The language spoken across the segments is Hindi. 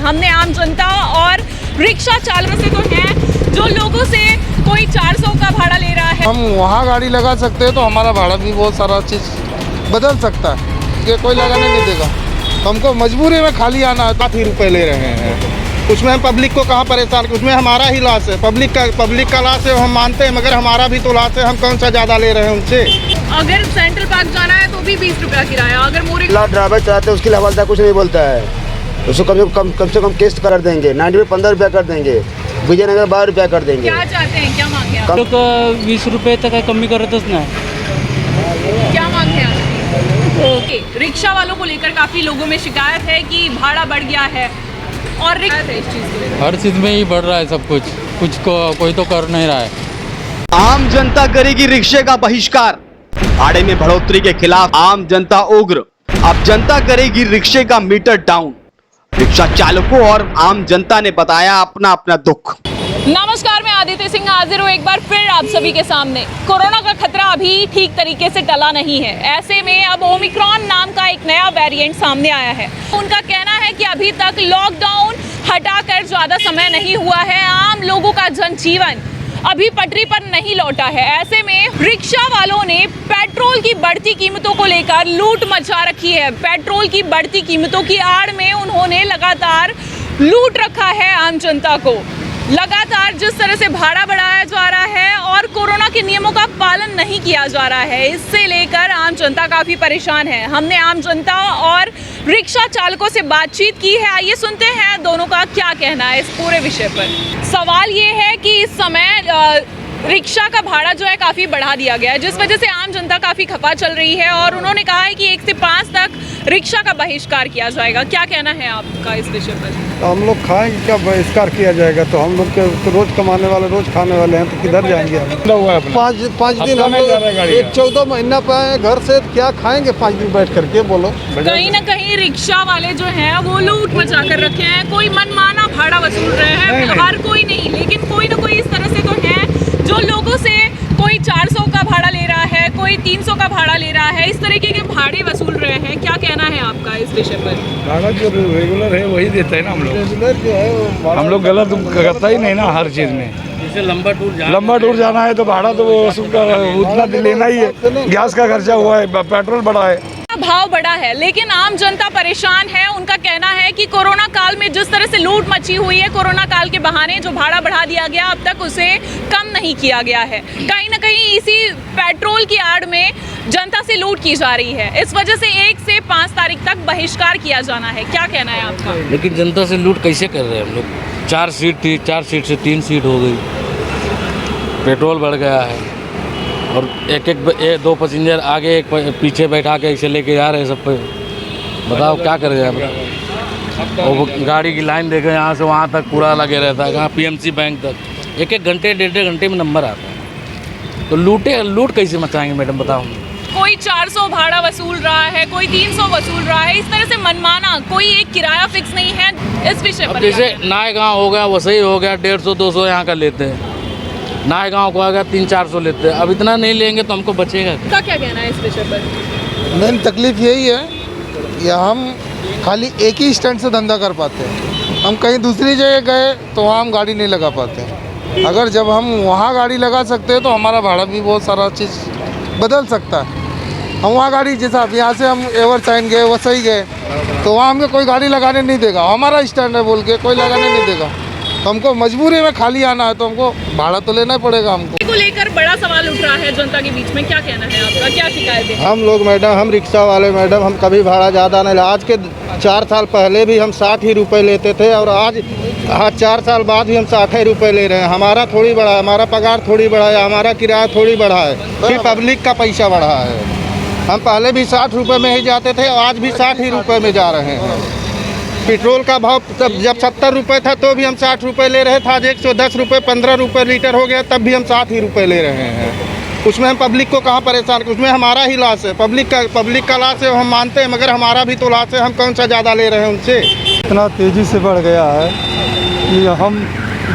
हमने आम जनता और रिक्शा चालकों से तो हैं जो लोगों से कोई 400 का भाड़ा ले रहा है। हम वहाँ गाड़ी लगा सकते हैं तो हमारा भाड़ा भी बहुत सारा चीज़ बदल सकता है, ये कोई लगाने नहीं देगा। हमको मजबूरी में खाली आना है। 8 ही रुपये ले रहे हैं, उसमें हम पब्लिक को कहाँ परेशान, उसमें हमारा ही लॉस है। पब्लिक का लॉस है हम मानते हैं, मगर हमारा भी तो लॉस है। हम कौन सा ज़्यादा ले रहे हैं उनसे। अगर सेंट्रल पार्क जाना है तो भी 20 रुपया किराया। अगर मोरी ड्राइवर चलाते हैं उसके लिए हवालदार कुछ नहीं बोलता है, उसको कम से कम किस्त कर देंगे। 90 में 15 रुपया कर देंगे, विजयनगर 12 रुपया कर देंगे। क्या चाहते हैं, क्या मांगे आप? लोग 20 रुपये तक कमी करतच नाही। क्या मांग है आपकी? ओके, रिक्शा वालों को लेकर काफी लोगों में शिकायत है कि भाड़ा बढ़ गया है और इस चीज़ को लेकर हर चीज़ में ही बढ़ रहा है सब कुछ कोई तो कर नहीं रहा है। आम जनता करेगी रिक्शे का बहिष्कार। भाड़े में बढ़ोतरी के खिलाफ आम जनता उग्र। अब जनता करेगी रिक्शे का मीटर डाउन। रिक्शा चालकों और आम जनता ने बताया अपना अपना दुख। नमस्कार, मैं आदित्य सिंह हाजिर हूँ एक बार फिर आप सभी के सामने। कोरोना का खतरा अभी ठीक तरीके से टला नहीं है। ऐसे में अब ओमिक्रॉन नाम का एक नया वेरिएंट सामने आया है। उनका कहना है कि अभी तक लॉकडाउन हटाकर ज़्यादा समय नहीं हुआ है, आम लोगों का जनजीवन अभी पटरी पर नहीं लौटा है। ऐसे में रिक्शा वालों ने पेट्रोल की बढ़ती कीमतों को लेकर लूट मचा रखी है। पेट्रोल की बढ़ती कीमतों की आड़ में उन्होंने लगातार लूट रखा है आम जनता को। लगातार जिस तरह से भाड़ा बढ़ाया जा रहा है और कोरोना के नियमों का पालन नहीं किया जा रहा है, इससे लेकर आम जनता काफ़ी परेशान है। हमने आम जनता और रिक्शा चालकों से बातचीत की है, आइए सुनते हैं दोनों का क्या कहना है इस पूरे विषय पर। सवाल ये है कि इस समय रिक्शा का भाड़ा जो है काफ़ी बढ़ा दिया गया है, जिस वजह से आम जनता काफ़ी खफा चल रही है और उन्होंने कहा है कि 1 से 5 तक रिक्शा का बहिष्कार किया जाएगा। क्या कहना है आपका इस विषय पर? तो हम लोग खाएंगे क्या बहिष्कार किया जाएगा? तो हम लोग के तो रोज कमाने वाले रोज खाने वाले हैं, तो किधर जाएंगे हम? पाँच दिन हम लोग 14 महीना पे आए घर से, क्या खाएंगे 5 दिन बैठ करके? बोलो। कहीं ना कहीं रिक्शा वाले जो हैं वो लूट मचा कर रखे हैं। कोई मनमाना भाड़ा वसूल रहे हैं, हर कोई नहीं, लेकिन कोई ना कोई इस तरह से तो है जो लोगों से कोई 400 का भाड़ा ले रहा है, कोई 300 का भाड़ा ले रहा है, इस तरीके के भाड़े वसूल रहे हैं। क्या कहना है आपका इस विषय पर? भाड़ा जो रेगुलर है वही देता है ना। हम लोग रेगुलर जो है हम लोग गलत करता ही नहीं ना हर चीज़ में। जैसे लंबा टूर जाना है तो भाड़ा तो वो वसूल का उतना लेना ही है। गैस का खर्चा हुआ है, पेट्रोल बढ़ा है, भाव बढ़ा है, लेकिन आम जनता परेशान है। उनका कहना है कि कोरोना काल में जिस तरह से लूट मची हुई है, कोरोना काल के बहाने जो भाड़ा बढ़ा दिया गया, अब तक उसे कम नहीं किया गया है। कहीं ना कहीं इसी पेट्रोल की आड़ में जनता से लूट की जा रही है। इस वजह से 1 से 5 तारीख तक बहिष्कार किया जाना है। क्या कहना है आपका? लेकिन जनता से लूट कैसे कर रहे हैं हम लोग? 4 सीट थी, 4 सीट से 3 सीट हो गई, पेट्रोल बढ़ गया है और एक 2 पैसेंजर आगे एक पीछे बैठा के इसे लेके जा रहे हैं सब पे। बताओ क्या कर रहे हैं? और गाड़ी की लाइन देखें, यहाँ से वहाँ तक पूरा लगे रहता है, कहाँ PMC बैंक तक 1-1 घंटे 1.5 घंटे में नंबर आता है। तो लूट कैसे मचाएंगे मैडम, बताओ? कोई 400 भाड़ा वसूल रहा है, कोई 300 वसूल रहा है, इस तरह से मनमाना कोई एक किराया फिक्स नहीं है। इस विषय पर जैसे नाय गाँव हो गया, वसई हो गया, 150-200 यहाँ का लेते हैं। नाय गाँव को आ गया 300-400 लेते हैं। अब इतना नहीं लेंगे तो हमको बचेगा क्या? क्या कहना है इस विषय पर? मेन तकलीफ यही है कि हम खाली एक ही स्टैंड से धंधा कर पाते हैं। हम कहीं दूसरी जगह गए तो वहाँ हम गाड़ी नहीं लगा पाते। अगर जब हम वहाँ गाड़ी लगा सकते हैं तो हमारा भाड़ा भी बहुत सारा चीज़ बदल सकता है। हम वहाँ गाड़ी, जैसा अब यहाँ से हम एवरसाइन गए, वसई गए, तो वहाँ हमें कोई गाड़ी लगाने नहीं देगा। हमारा स्टैंड है बोल के कोई लगाने नहीं देगा। तो हमको मजबूरी में खाली आना है, तो हमको भाड़ा तो लेना पड़ेगा। हमको को लेकर बड़ा सवाल उठ रहा है जनता के बीच में। क्या कहना है आपका? क्या शिकायत है? हम लोग मैडम, हम रिक्शा वाले मैडम, हम कभी भाड़ा ज़्यादा नहीं। आज के 4 साल पहले भी हम 60 ही रुपये लेते थे और आज 4 साल बाद भी हम 60 ही रुपये ले रहे हैं। हमारा थोड़ी बढ़ा है, हमारा पगार थोड़ी बढ़ा है, हमारा किराया थोड़ी बढ़ा है, फिर पब्लिक का पैसा बढ़ा है। हम पहले भी 60 रुपये में ही जाते थे और आज भी 60 ही रुपये में जा रहे हैं। पेट्रोल का भाव जब 70 रुपये था तो भी हम 60 रुपये ले रहे थे। आज 110 रुपये 15 रुपये लीटर हो गया, तब भी हम 60 ही रुपये ले रहे हैं। उसमें हम पब्लिक को कहाँ परेशान, उसमें हमारा ही लॉस है। पब्लिक का लॉस है हम मानते हैं, मगर हमारा भी तो लॉस है। हम कौन सा ज़्यादा ले रहे हैं उनसे? इतना तेज़ी से बढ़ गया है कि हम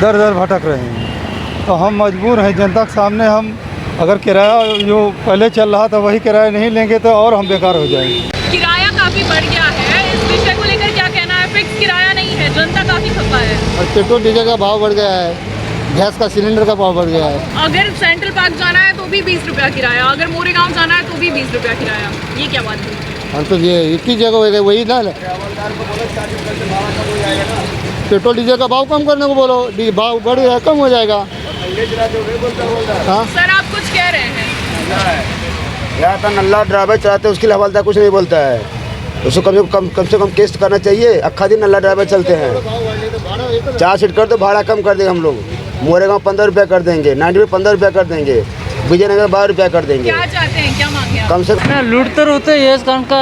दर दर भटक रहे हैं। तो हम मजबूर हैं जनता के सामने। हम अगर किराया जो पहले चल रहा था वही किराया नहीं लेंगे तो और हम बेकार हो जाएंगे। किराया काफ़ी बढ़ गया है, इस विषय को लेकर क्या कहना है? फिक्स किराया नहीं है है, जनता काफी खपा है। और पेट्रोल डीजल का भाव बढ़ गया है, गैस का सिलेंडर का भाव बढ़ गया है। अगर सेंट्रल पार्क जाना है तो भी 20 रुपया किराया, अगर मोरेगांव जाना है तो भी 20 रुपया किराया। ये क्या बात है? हाँ तो ये एक ही जगह हो गई वही ना। पेट्रोल डीजल का भाव कम करने को बोलो, भाव बढ़ गया कम हो जाएगा। हाँ सर आप कुछ कह रहे हैं? यहाँ का नल्ला ड्राइवर चलाते हैं, उसके लिए हवलदार कुछ नहीं बोलता है। उसको कम से कम केस करना चाहिए। अक्खा दिन नल्ला ड्राइवर चलते हैं। 4 सीट कर दो, भाड़ा कम कर देंगे हम लोग। मोरेगांव 15 रुपया कर देंगे, 90 में 15 रुपया कर देंगे, विजयनगर 12 रुपया कर देंगे। क्या चाहते हैं, क्या मांगे आप? कम से कम लूट तर होतं हेच, कारण का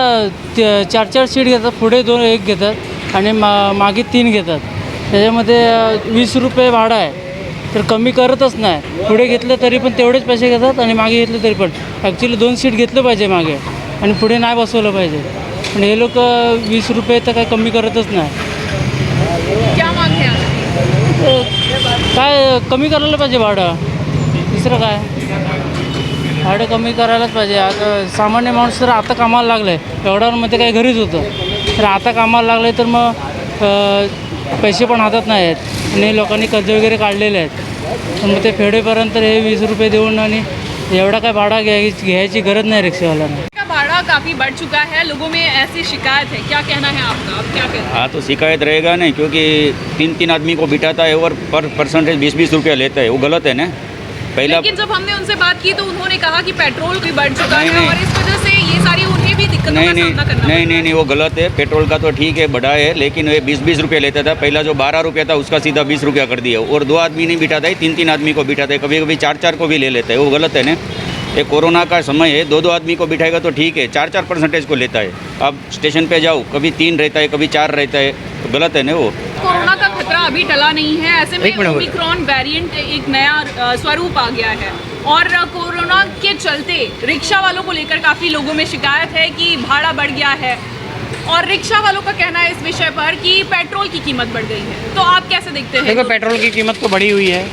4 सीट घेतात, पुढे 1 घेतात आणि मागे 3 घेतात. त्याच्यामध्ये 20 रुपये भाडं आहे, तर कमी करतच नाही. पुढे घेतलं तरी पण तेवढेच पैसे घेतात आणि मागे घेतलं तरी पण. ॲक्च्युली 2 सीट घेतलं पाहिजे मागे आणि पुढे नाही बसवलं पाहिजे. पण हे लोक 20 रुपये तर काही कमी करतच नाही. क्या मांगे आप? काय कमी करायला पाहिजे भाडं, दुसरं काय. भाडं कमी करायलाच पाहिजे. आता सामान्य माणूस तर आता कामाला लागलं आहे, लॉकडाऊनमध्ये काही घरीच होतं, तर आता कामाला लागलं आहे तर मग पैसे पण हातात नाही आहेत आणि लोकांनी कर्ज वगैरे काढलेले आहेत. तर मग ते फेडेपर्यंत हे 20 रुपये देऊन आणि एवढा काय भाडा घ्यायची गरज नाही रिक्षावाल्यांना. का भाड़ा काफ़ी बढ़ चुका है, लोगों में ऐसी शिकायत है, क्या कहना है आपका? आप क्या कहते हैं? हाँ तो शिकायत रहेगा नहीं, क्योंकि 3 आदमी को बिठाता है और पर परसेंटेज 20 रुपया लेता है, वो गलत है ना। पहला लेकिन जब हमने उनसे बात की तो उन्होंने कहा कि पेट्रोल भी बढ़ चुका नहीं, है नहीं। और इस वजह से ये सारी उन्हें भी दिक्कतों का सामना करना पड़ रहा है। नहीं वो गलत है। पेट्रोल का तो ठीक है, बढ़ा है, लेकिन ये 20 रुपये लेता था। पहला जो 12 रुपया था उसका सीधा 20 रुपया कर दिया, और 2 आदमी नहीं बिठाता है, 3 आदमी को बिठाता है, कभी कभी 4 को भी ले लेता है, वो गलत है ना। ये कोरोना का समय है, 2 आदमी को बिठाएगा तो ठीक है, 4 परसेंटेज को लेता है। अब स्टेशन पे जाओ, कभी 3 रहता है, कभी 4 रहता है, तो गलत है ना वो। कोरोना का खतरा अभी टला नहीं है, ऐसे में ओमिक्रॉन वेरिएंट एक नया स्वरूप आ गया है और कोरोना के चलते रिक्शा वालों को लेकर काफ़ी लोगों में शिकायत है कि भाड़ा बढ़ गया है और रिक्शा वालों का कहना है इस विषय पर कि पेट्रोल की कीमत बढ़ गई है। तो आप कैसे देखते हैं? देखो, पेट्रोल की कीमत तो बढ़ी हुई है।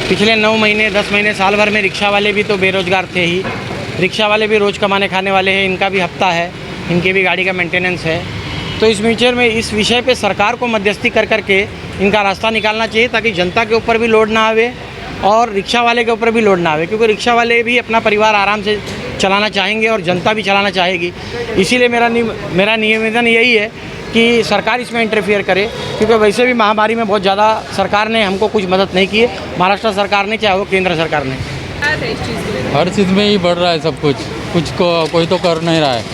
पिछले 9 महीने 10 महीने साल भर में रिक्शा वाले भी तो बेरोज़गार थे ही। रिक्शा वाले भी रोज़ कमाने खाने वाले हैं, इनका भी हफ्ता है, इनके भी गाड़ी का मेंटेनेंस है। तो इस विषय पे सरकार को मध्यस्थी कर करके इनका रास्ता निकालना चाहिए, ताकि जनता के ऊपर भी लोड ना आवे और रिक्शा वाले के ऊपर भी लोड ना आवे, क्योंकि रिक्शा वाले भी अपना परिवार आराम से चलाना चाहेंगे और जनता भी चलाना चाहेगी। इसीलिए मेरा निवेदन यही है कि सरकार इसमें इंटरफियर करे, क्योंकि वैसे भी महामारी में बहुत ज़्यादा सरकार ने हमको कुछ मदद नहीं की है, महाराष्ट्र सरकार ने चाहे वो केंद्र सरकार ने। हर चीज़ में ही बढ़ रहा है सब कुछ, कोई तो कर नहीं रहा है,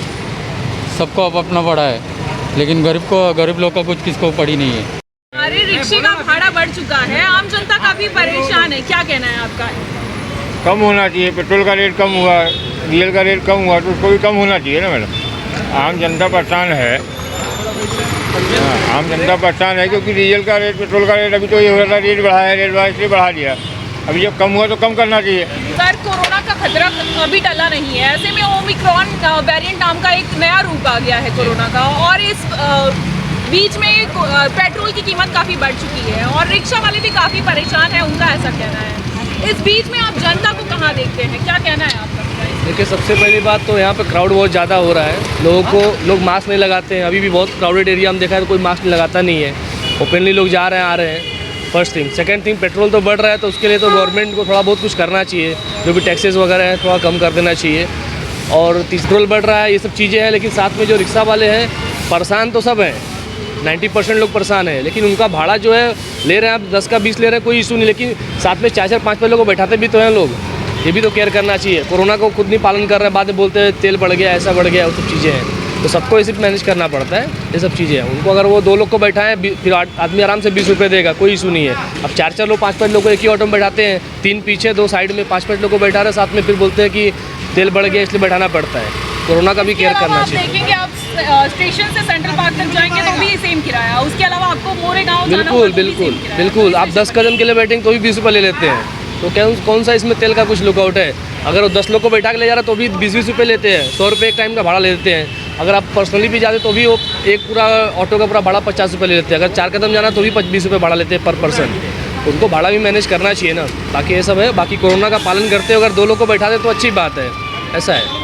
सबको अब अपना पड़ा है, लेकिन गरीब लोग का कुछ किसको पड़ी नहीं है। अरे रिक्शे का भाड़ा बढ़ चुका है, आम जनता काफ़ी परेशान है, क्या कहना है आपका? कम होना चाहिए। पेट्रोल का रेट कम हुआ, डीजल का रेट कम हुआ, तो उसको भी कम होना चाहिए ना मैडम। आम जनता परेशान है, आम जनता परेशान है, क्योंकि डीजल का रेट, पेट्रोल का रेट अभी तो ये हो रहा था, रेट बढ़ा इसलिए बढ़ा दिया। अभी जब कम हुआ तो कम करना चाहिए। सर कोरोना का खतरा अभी टला नहीं है, ऐसे में ओमिक्रॉन वेरिएंट नाम का एक नया रूप आ गया है कोरोना का और इस बीच में पेट्रोल की कीमत काफ़ी बढ़ चुकी है और रिक्शा वाले भी काफ़ी परेशान हैं, उनका ऐसा कहना है। इस बीच में आप जनता को कहाँ देखते हैं, क्या कहना है आपका? देखिए, सबसे पहली बात तो यहाँ पे क्राउड बहुत ज़्यादा हो रहा है, लोग मास्क नहीं लगाते हैं। अभी भी बहुत क्राउडेड एरिया हम देखा है तो कोई मास्क लगाता नहीं है, ओपनली लोग जा रहे हैं आ रहे हैं। First thing. Second thing, petrol तो बढ़ रहा है, तो उसके लिए तो गवर्नमेंट को थोड़ा बहुत कुछ करना चाहिए, जो भी टैक्सेस वगैरह है थोड़ा कम कर देना चाहिए। और पेट्रोल बढ़ रहा है, ये सब चीज़ें हैं, लेकिन साथ में जो रिक्शा वाले हैं परेशान तो सब हैं, 90% लोग परेशान हैं, लेकिन उनका भाड़ा जो है ले रहे हैं, आप 10 का 20 ले रहे हैं, कोई इशू नहीं, लेकिन साथ में 4-4 5-5 लोगों को बैठाते भी तो हैं लोग, ये भी तो केयर करना चाहिए। कोरोना को खुद नहीं पालन कर रहे हैं, बाद में बोलते हैं तेल बढ़ गया, ऐसा बढ़ गया, वो सब चीज़ें हैं, तो सबको इसी मैनेज करना पड़ता है, ये सब चीज़ें हैं। उनको अगर वो 2 लोग को बैठाएं, फिर आदमी आराम से 20 रुपये देगा, कोई इशू नहीं है। अब 4-4 लोग 5-5 लोग को एक ही ऑटो में बैठाते हैं, 3 पीछे 2 साइड में 5-5 लोग को बैठा रहे साथ में, फिर बोलते हैं कि तेल बढ़ गया इसलिए बैठाना पड़ता है। कोरोना का भी केयर करना चाहिए। देखेंगे आप स्टेशन से सेंट्रल पार्क तक जाएंगे तो भी सेम किराया, उसके अलावा आपको मोरेगांव बिल्कुल आप 10 कदम के लिए बैठेंगे तो भी 20 रुपये ले लेते हैं, तो क्या कौन सा इसमें तेल का कुछ लुकआउट है? अगर वो 10 लोग को बैठा के ले जा रहा है तो भी 20-20 रुपये लेते हैं, 100 रुपये एक टाइम का भाड़ा ले लेते हैं। अगर आप पर्सनली भी जाते तो भी वो एक पूरा ऑटो का पूरा भाड़ा 50 रुपये ले लेते हैं। अगर 4 कदम जाना तो भी 20 रुपये भाड़ा लेते हैं पर पर्सन, उनको भाड़ा भी मैनेज करना चाहिए ना। बाकी ये सब है, बाकी कोरोना का पालन करते हुए अगर 2 लोग को बैठा दे तो अच्छी बात है, ऐसा है।